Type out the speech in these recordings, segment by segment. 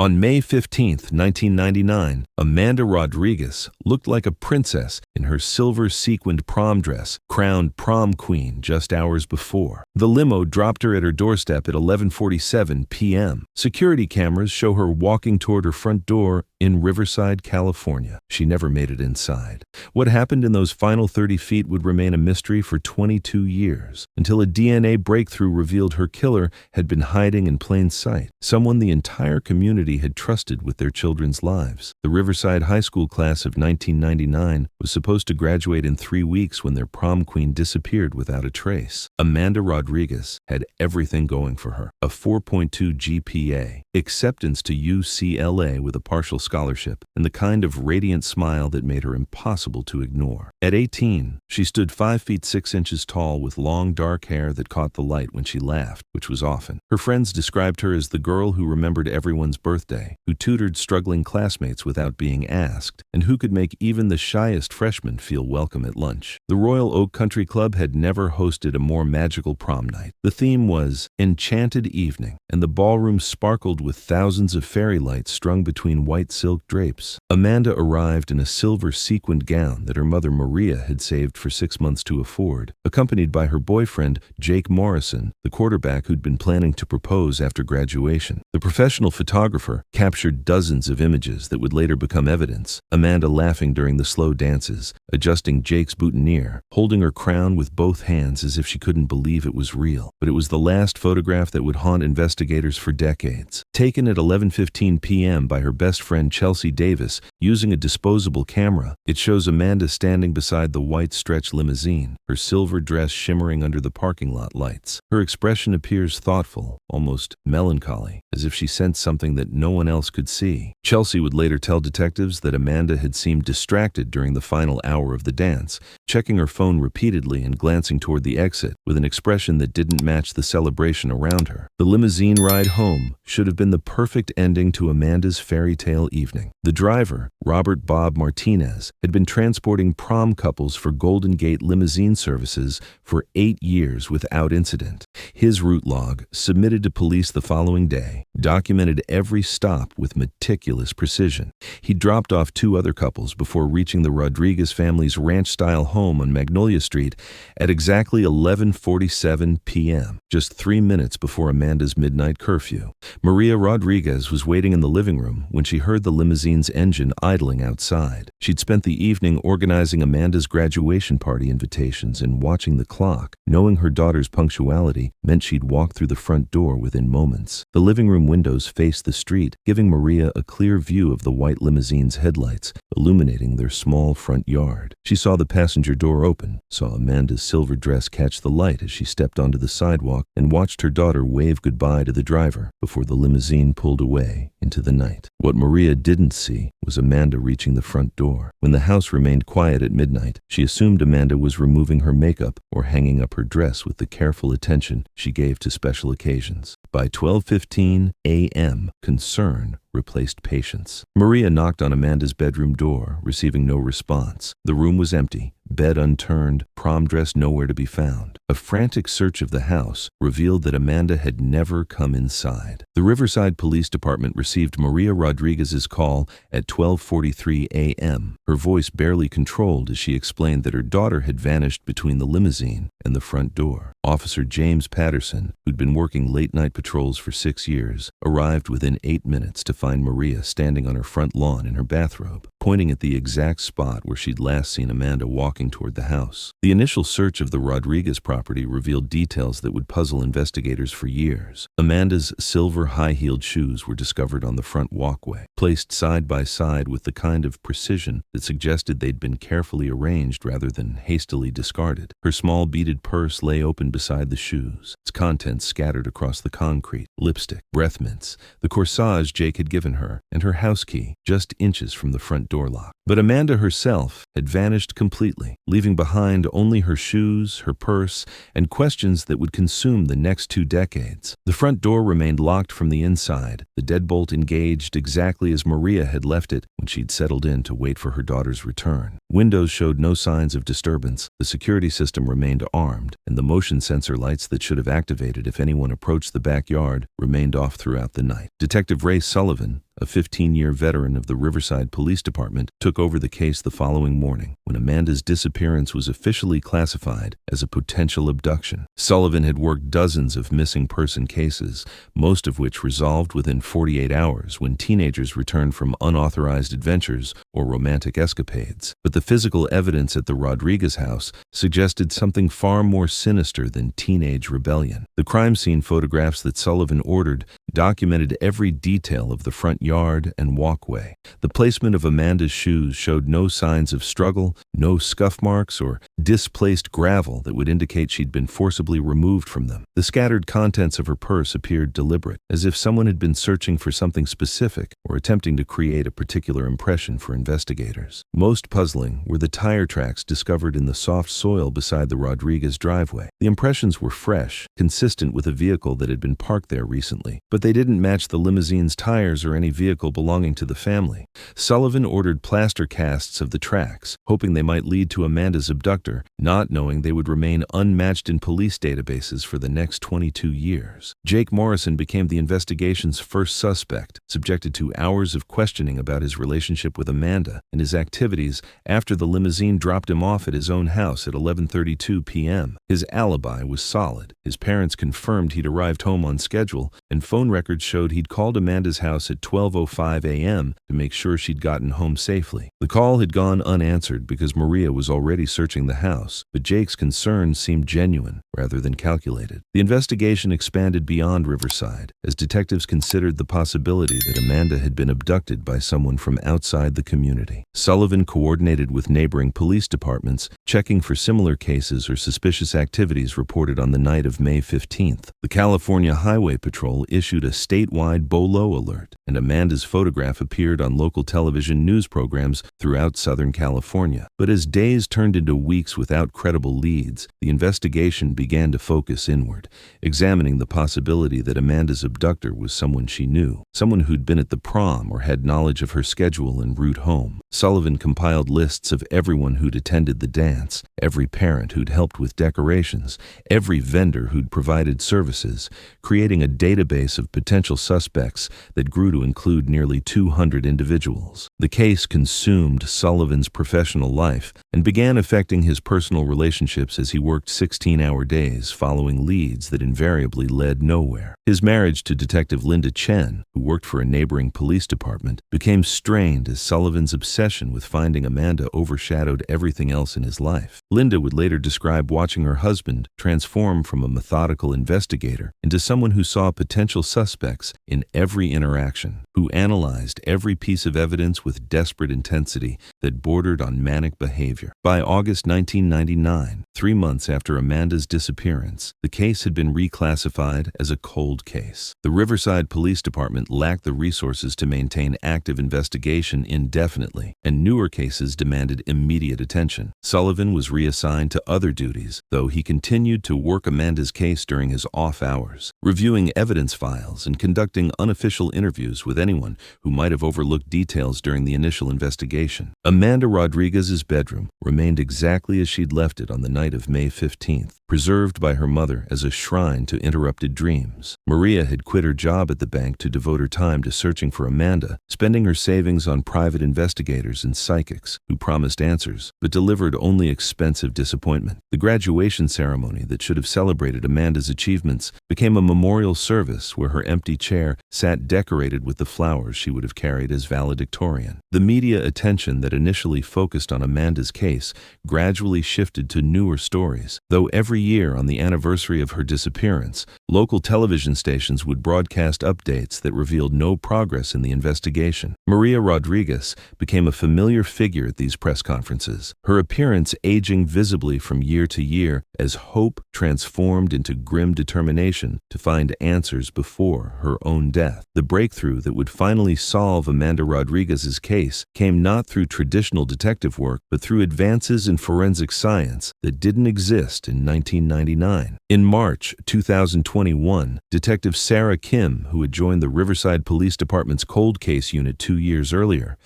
On May 15, 1999, Amanda Rodriguez looked like a princess in her silver sequined prom dress, crowned prom queen just hours before. The limo dropped her at her doorstep at 11:47 p.m. Security cameras show her walking toward her front door in Riverside, California. She never made it inside. What happened in those final 30 feet would remain a mystery for 22 years, until a DNA breakthrough revealed her killer had been hiding in plain sight, someone the entire community had trusted with their children's lives. The Riverside High School class of 1999 was supposed to graduate in 3 weeks when their prom queen disappeared without a trace. Amanda Rodriguez had everything going for her: a 4.2 GPA, acceptance to UCLA with a partial scholarship, and the kind of radiant smile that made her impossible to ignore. At 18, she stood 5 feet 6 inches tall with long dark hair that caught the light when she laughed, which was often. Her friends described her as the girl who remembered everyone's birthday, who tutored struggling classmates without being asked, and who could make even the shyest freshman feel welcome at lunch. The Royal Oak Country Club had never hosted a more magical prom night. The theme was Enchanted Evening, and the ballroom sparkled with thousands of fairy lights strung between white silk drapes. Amanda arrived in a silver sequined gown that her mother Maria had saved for 6 months to afford, accompanied by her boyfriend Jake Morrison, the quarterback who'd been planning to propose after graduation. The professional photographer captured dozens of images that would later become evidence. Amanda laughing during the slow dances, adjusting Jake's boutonniere, holding her crown with both hands as if she couldn't believe it was real. But it was the last photograph that would haunt investigators for decades. Taken at 11:15 p.m. by her best friend Chelsea Davis using a disposable camera, it shows Amanda standing beside the white stretch limousine, her silver dress shimmering under the parking lot lights. Her expression appears thoughtful, almost melancholy, as if she sensed something that no one else could see. Chelsea would later tell detectives that Amanda had seemed distracted during the final hour of the dance, checking her phone repeatedly and glancing toward the exit with an expression that didn't match the celebration around her. The limousine ride home should have been the perfect ending to Amanda's fairy tale evening. The driver, Robert Bob Martinez, had been transporting prom couples for Golden Gate limousine services for 8 years without incident. His route log, submitted to police the following day, documented every stop with meticulous precision. He dropped off 2 other couples before reaching the Rodriguez family's ranch-style home on Magnolia Street at exactly 11:47 p.m., just 3 minutes before Amanda's midnight curfew. Maria Rodriguez was waiting in the living room when she heard the limousine's engine idling outside. She'd spent the evening organizing Amanda's graduation party invitations and watching the clock, knowing her daughter's punctuality meant she'd walk through the front door within moments. The living room windows faced the street, giving Maria a clear view of the white limousine's headlights, illuminating their small front yard. She saw the passenger door open, saw Amanda's silver dress catch the light as she stepped onto the sidewalk, and watched her daughter wave goodbye to the driver before the limousine pulled away into the night. What Maria didn't see was Amanda reaching the front door. When the house remained quiet at midnight, she assumed Amanda was removing her makeup or hanging up her dress with the careful attention she gave to special occasions. By 12:15 a.m., concern replaced patience. Maria knocked on Amanda's bedroom door, receiving no response. The room was empty, bed unturned, prom dress nowhere to be found. A frantic search of the house revealed that Amanda had never come inside. The Riverside Police Department received Maria Rodriguez's call at 12:43 a.m., her voice barely controlled as she explained that her daughter had vanished between the limousine and the front door. Officer James Patterson, who'd been working late-night patrols for 6 years, arrived within 8 minutes to find Maria standing on her front lawn in her bathrobe, pointing at the exact spot where she'd last seen Amanda walking toward the house. The initial search of the Rodriguez property revealed details that would puzzle investigators for years. Amanda's silver high-heeled shoes were discovered on the front walkway, placed side by side with the kind of precision that suggested they'd been carefully arranged rather than hastily discarded. Her small beaded purse lay open beside the shoes, its contents scattered across the concrete: lipstick, breath mints, the corsage Jake had given her, and her house key, just inches from the front door lock. But Amanda herself had vanished completely, leaving behind only her shoes, her purse, and questions that would consume the next 2 decades. The front door remained locked from the inside, the deadbolt engaged exactly as Maria had left it when she'd settled in to wait for her daughter's return. Windows showed no signs of disturbance, the security system remained armed, and the motion sensor lights that should have activated if anyone approached the backyard remained off throughout the night. Detective Ray Sullivan, a 15-year veteran of the Riverside Police Department, took over the case the following morning when Amanda's disappearance was officially classified as a potential abduction. Sullivan had worked dozens of missing person cases, most of which resolved within 48 hours when teenagers returned from unauthorized adventures or romantic escapades. But the physical evidence at the Rodriguez house suggested something far more sinister than teenage rebellion. The crime scene photographs that Sullivan ordered documented every detail of the front yard and walkway. The placement of Amanda's shoes showed no signs of struggle, no scuff marks or displaced gravel that would indicate she'd been forcibly removed from them. The scattered contents of her purse appeared deliberate, as if someone had been searching for something specific or attempting to create a particular impression for investigators. Most puzzling were the tire tracks discovered in the soft soil beside the Rodriguez driveway. The impressions were fresh, consistent with a vehicle that had been parked there recently, but they didn't match the limousine's tires or any vehicle belonging to the family. Sullivan ordered plaster casts of the tracks, hoping they might lead to Amanda's abductor, not knowing they would remain unmatched in police databases for the next 22 years. Jake Morrison became the investigation's first suspect, subjected to hours of questioning about his relationship with Amanda and his activities after the limousine dropped him off at his own house at 11:32 p.m. His alibi was solid. His parents confirmed he'd arrived home on schedule, and phone records showed he'd called Amanda's house at 12:05 a.m. to make sure she'd gotten home safely. The call had gone unanswered because Maria was already searching the house, but Jake's concerns seemed genuine rather than calculated. The investigation expanded beyond Riverside as detectives considered the possibility that Amanda had been abducted by someone from outside the community. Sullivan coordinated with neighboring police departments, checking for similar cases or suspicious activities reported on the night of May 15th. The California Highway Patrol issued a statewide BOLO alert, and Amanda's photograph appeared on local television news programs throughout Southern California. But as days turned into weeks without credible leads, the investigation began to focus inward, examining the possibility that Amanda's abductor was someone she knew, someone who'd been at the prom or had knowledge of her schedule en route home. Sullivan compiled lists of everyone who'd attended the dance, every parent who'd helped with decorations, every vendor who'd provided services, creating a database of potential suspects that grew to include nearly 200 individuals. The case consumed Sullivan's professional life and began affecting his personal relationships as he worked 16-hour days following leads that invariably led nowhere. His marriage to Detective Linda Chen, who worked for a neighboring police department, became strained as Sullivan's obsession with finding Amanda overshadowed everything else in his life. Linda would later describe watching her husband transform from a methodical investigator into someone who saw potential suspects in every interaction, who analyzed every piece of evidence with desperate intensity that bordered on manic behavior. By August 1999, 3 months after Amanda's disappearance, the case had been reclassified as a cold case. The Riverside Police Department lacked the resources to maintain active investigation indefinitely, and newer cases demanded immediate attention. Sullivan was reassigned to other duties, though he continued to work Amanda's case during his off hours, reviewing evidence files and conducting unofficial interviews with anyone who might have overlooked details during the initial investigation. Amanda Rodriguez's bedroom remained exactly as she'd left it on the night of May 15th, preserved by her mother as a shrine to interrupted dreams. Maria had quit her job at the bank to devote her time to searching for Amanda, spending her savings on private investigators and psychics who promised answers, but delivered only expensive disappointment. The graduation ceremony that should have celebrated Amanda's achievements became a memorial service where her empty chair sat decorated with the flowers she would have carried as valedictorian. The media attention that initially focused on Amanda's case gradually shifted to newer stories, though every year on the anniversary of her disappearance, local television stations would broadcast updates that revealed no progress in the investigation. Maria Rodriguez became a familiar figure at these press conferences, her appearance aging visibly from year to year as hope transformed into grim determination to find answers before her own death. The breakthrough that would finally solve Amanda Rodriguez's case came not through traditional detective work, but through advances in forensic science that didn't exist in 1999. In March 2012, 2021, Detective Sarah Kim, who had joined the Riverside Police Department's cold case unit 2 years earlier,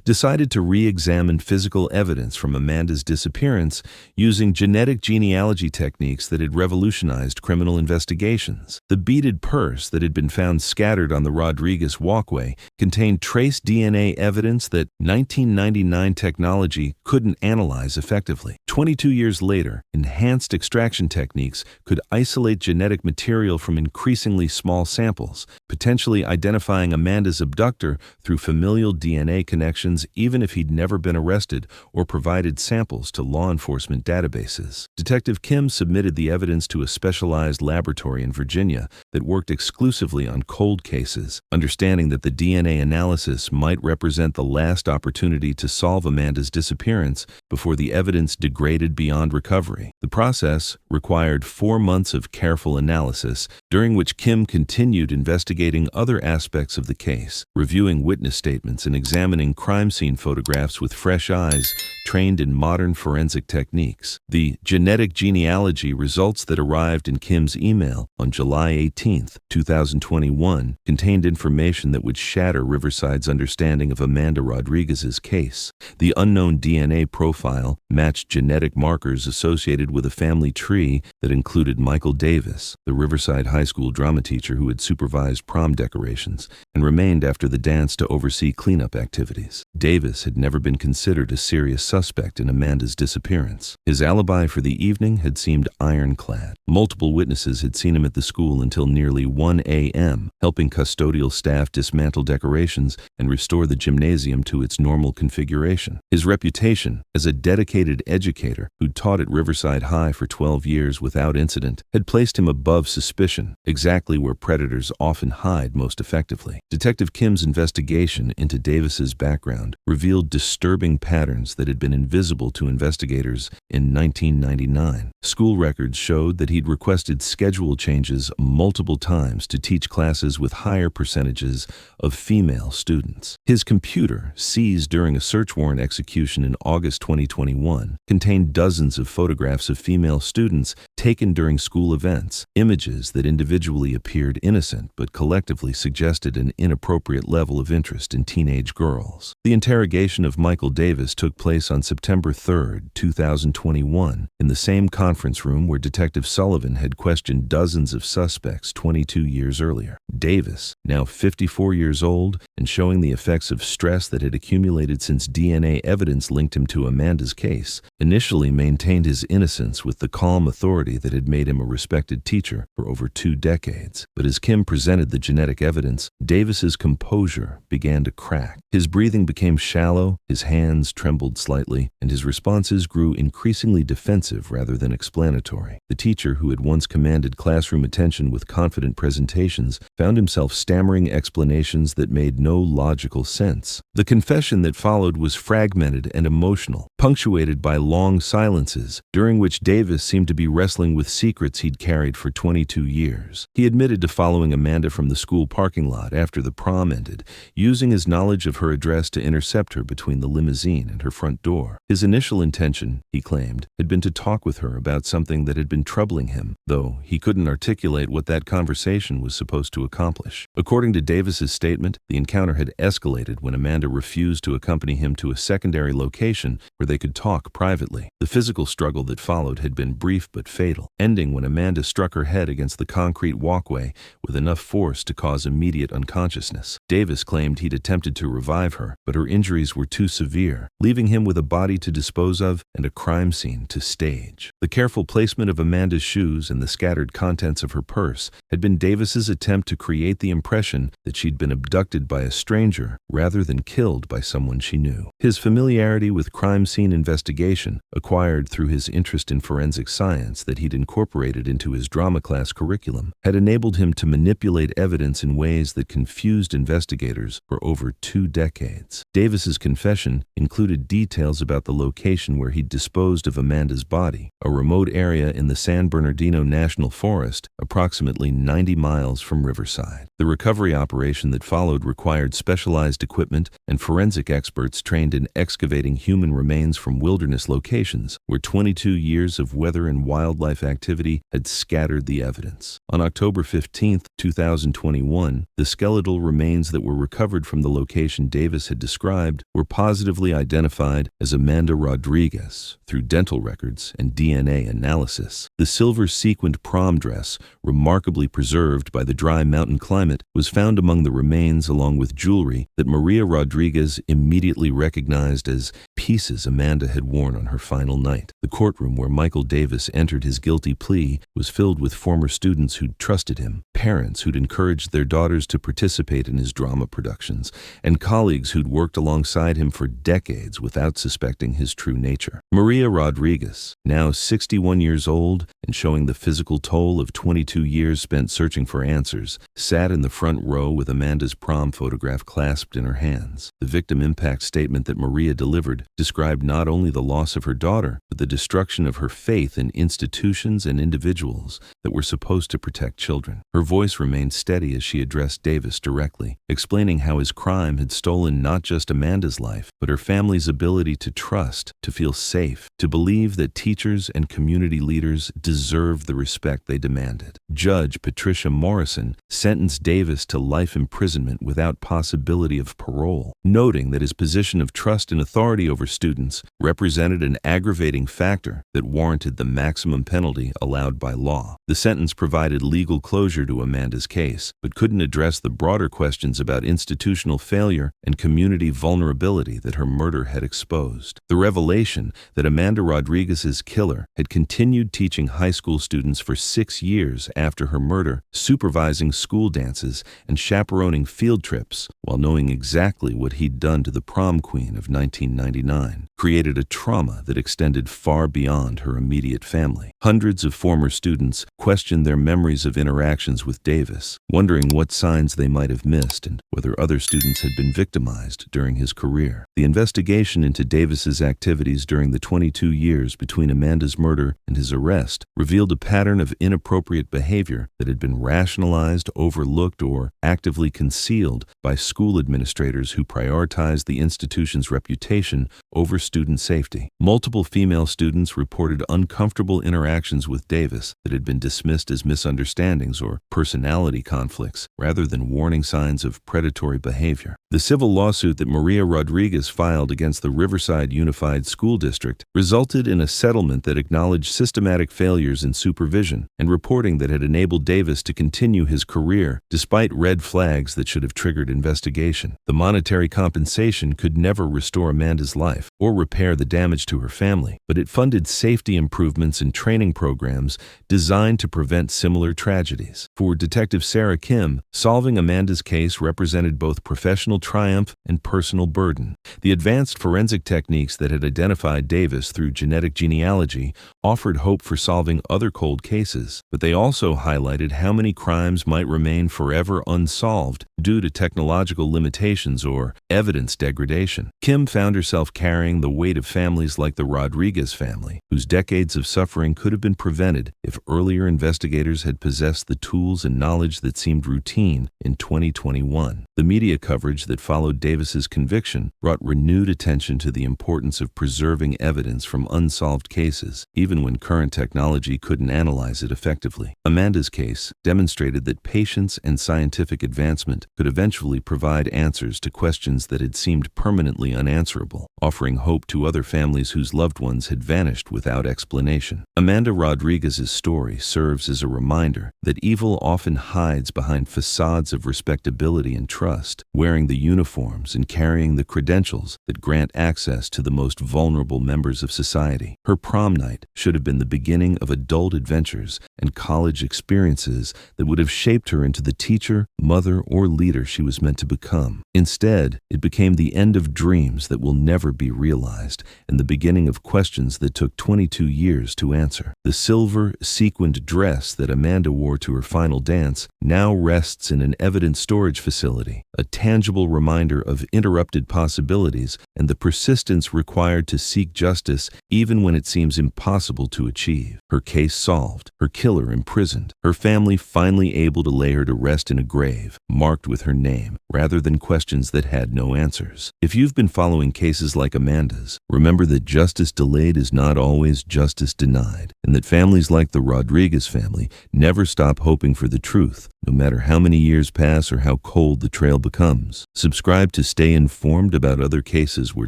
decided to re-examine physical evidence from Amanda's disappearance using genetic genealogy techniques that had revolutionized criminal investigations. The beaded purse that had been found scattered on the Rodriguez walkway contained trace DNA evidence that 1999 technology couldn't analyze effectively. 22 years later, enhanced extraction techniques could isolate genetic material from increasingly small samples, potentially identifying Amanda's abductor through familial DNA connections even if he'd never been arrested or provided samples to law enforcement databases. Detective Kim submitted the evidence to a specialized laboratory in Virginia that worked exclusively on cold cases, understanding that the DNA analysis might represent the last opportunity to solve Amanda's disappearance before the evidence degraded beyond recovery. The process required 4 months of careful analysis, during which Kim continued investigating other aspects of the case, reviewing witness statements and examining crime scene photographs with fresh eyes trained in modern forensic techniques. The genetic genealogy results that arrived in Kim's email on July 18, 2021, contained information that would shatter Riverside's understanding of Amanda Rodriguez's case. The unknown DNA profile matched genetic markers associated with a family tree that included Michael Davis, the Riverside High School drama teacher who had supervised prom decorations and remained after the dance to oversee cleanup activities. Davis had never been considered a serious suspect in Amanda's disappearance. His alibi for the evening had seemed ironclad. Multiple witnesses had seen him at the school until nearly 1 a.m., helping custodial staff dismantle decorations and restore the gymnasium to its normal configuration. His reputation as a dedicated educator who'd taught at Riverside High for 12 years without incident had placed him above suspicion, exactly where predators often hide most effectively. Detective Kim's investigation into Davis's background revealed disturbing patterns that had been invisible to investigators in 1999. School records showed that he'd requested schedule changes multiple times to teach classes with higher percentages of female students. His computer, seized during a search warrant execution in August 2021, contained dozens of photographs of female students taken during school events, images that individually appeared innocent but collectively suggested an inappropriate level of interest in teenage girls. The interrogation of Michael Davis took place on September 3, 2021, in the same conference room where Detective Sullivan had questioned dozens of suspects 22 years earlier. Davis, now 54 years old and showing the effects of stress that had accumulated since DNA evidence linked him to Amanda's case, initially maintained his innocence with the calm authority that had made him a respected teacher for over 2 decades. But as Kim presented the genetic evidence, Davis's composure began to crack. His breathing became shallow, his hands trembled slightly, and his responses grew increasingly defensive rather than explanatory. The teacher, who had once commanded classroom attention with confident presentations, found himself stammering explanations that made no logical sense. The confession that followed was fragmented and emotional, punctuated by long silences, during which Davis seemed to be wrestling with secrets he'd carried for 22 years. He admitted to following Amanda from the school parking lot after the prom ended, using his knowledge of her address to intercept her between the limousine and her front door. His initial intention, he claimed, had been to talk with her about something that had been troubling him, though he couldn't articulate what that conversation was supposed to accomplish. According to Davis's statement, the encounter had escalated when Amanda refused to accompany him to a secondary location where they could talk privately. The physical struggle that followed had been brief but fatal, ending when Amanda struck her head against the concrete walkway with enough force to cause immediate unconsciousness. Davis claimed he'd attempted to revive her, but her injuries were too severe, leaving him with a body to dispose of and a crime scene to stage. The careful placement of Amanda's shoes and the scattered contents of her purse had been Davis's attempt to create the impression that she'd been abducted by a stranger rather than killed by someone she knew. His familiarity with crime scene investigation, acquired through his interest in forensic science that he'd incorporated into his drama class curriculum, had enabled him to manipulate evidence in ways that confused investigators for over 2 decades. Davis's confession included details about the location where he'd disposed of Amanda's body, a remote area in the San Bernardino National Forest, approximately 90 miles from Riverside. The recovery operation operation that followed required specialized equipment and forensic experts trained in excavating human remains from wilderness locations where 22 years of weather and wildlife activity had scattered the evidence. On October 15, 2021, the skeletal remains that were recovered from the location Davis had described were positively identified as Amanda Rodriguez through dental records and DNA analysis. The silver sequined prom dress, remarkably preserved by the dry mountain climate, was found among the remains along with jewelry that Maria Rodriguez immediately recognized as pieces Amanda had worn on her final night. The courtroom where Michael Davis entered his guilty plea was filled with former students who'd trusted him, parents who'd encouraged their daughters to participate in his drama productions, and colleagues who'd worked alongside him for decades without suspecting his true nature. Maria Rodriguez, now 61 years old and showing the physical toll of 22 years spent searching for answers, sat in the front row with Amanda's prom photograph clasped in her hands. The victim impact statement that Maria delivered described not only the loss of her daughter, but the destruction of her faith in institutions and individuals that were supposed to protect children. Her voice remained steady as she addressed Davis directly, explaining how his crime had stolen not just Amanda's life, but her family's ability to trust, to feel safe, to believe that teachers and community leaders deserved the respect they demanded. Judge Patricia Morrison sentenced Davis to life imprisonment without possibility of parole, noting that his position of trust and authority over students represented an aggravating factor that warranted the maximum penalty allowed by law. The sentence provided legal closure to Amanda's case, but couldn't address the broader questions about institutional failure and community vulnerability that her murder had exposed. The revelation that Amanda Rodriguez's killer had continued teaching high school students for 6 years after her murder, supervising school dances and chaperoning field trips while knowing exactly what he'd done to the prom queen of 1999, created a trauma that extended far beyond her immediate family. Hundreds of former students questioned their memories of interactions with Davis, wondering what signs they might have missed and whether other students had been victimized during his career. The investigation into Davis's activities during the 22 years between Amanda's murder and his arrest revealed a pattern of inappropriate behavior that had been rationalized, overlooked, or actively concealed by school administrators who prioritized the institution's reputation over student safety. Multiple female students reported uncomfortable interactions with Davis that had been dismissed as misunderstandings or personality conflicts rather than warning signs of predatory behavior. The civil lawsuit that Maria Rodriguez filed against the Riverside Unified School District resulted in a settlement that acknowledged systematic failures in supervision and reporting that had enabled Davis to continue his career despite red flags that should have triggered investigation. The monetary compensation could never restore Amanda's life or repair the damage to her family, but it funded safety improvements and training programs designed to prevent similar tragedies. For Detective Sarah Kim, solving Amanda's case represented both professional triumph and personal burden. The advanced forensic techniques that had identified Davis through genetic genealogy offered hope for solving other cold cases, but they also highlighted how many crimes might remain forever unsolved due to technological limitations or evidence degradation. Kim found herself carrying the weight of families like the Rodriguez family, whose decades of suffering could have been prevented if earlier investigators had possessed the tools and knowledge that seemed routine in 2021. The media coverage that followed Davis's conviction brought renewed attention to the importance of preserving evidence from unsolved cases, even when current technology couldn't analyze it effectively. Amanda's case demonstrated that patience and scientific advancement could eventually provide answers to questions that had seemed permanently unanswerable, offering hope to other families whose loved ones had vanished without explanation. Amanda Rodriguez's story serves as a reminder that evil often hides behind facades of respectability and trust, wearing the uniforms and carrying the credentials that grant access to the most vulnerable members of society. Her prom night should have been the beginning of adult adventures and college experiences that would have shaped her into the teacher, mother, or leader she was meant to become. Instead, it became the end of dreams that will never be realized. finalized and the beginning of questions that took 22 years to answer. The silver, sequined dress that Amanda wore to her final dance now rests in an evidence storage facility, a tangible reminder of interrupted possibilities and the persistence required to seek justice even when it seems impossible to achieve. Her case solved, her killer imprisoned, her family finally able to lay her to rest in a grave marked with her name, rather than questions that had no answers. If you've been following cases like Amanda's, remember that justice delayed is not always justice denied, and that families like the Rodriguez family never stop hoping for the truth, no matter how many years pass or how cold the trail becomes. Subscribe to stay informed about other cases where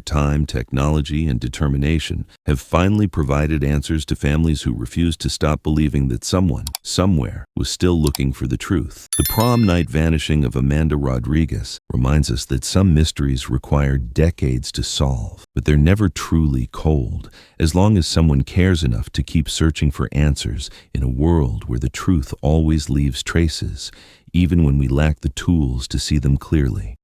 time, technology, and determination have finally provided answers to families who refuse to stop believing that someone, somewhere, was still looking for the truth. The prom night vanishing of Amanda Rodriguez reminds us that some mysteries require decades to solve, but they're never truly cold, as long as someone cares enough to keep searching for answers in a world where the truth always leaves traces, even when we lack the tools to see them clearly.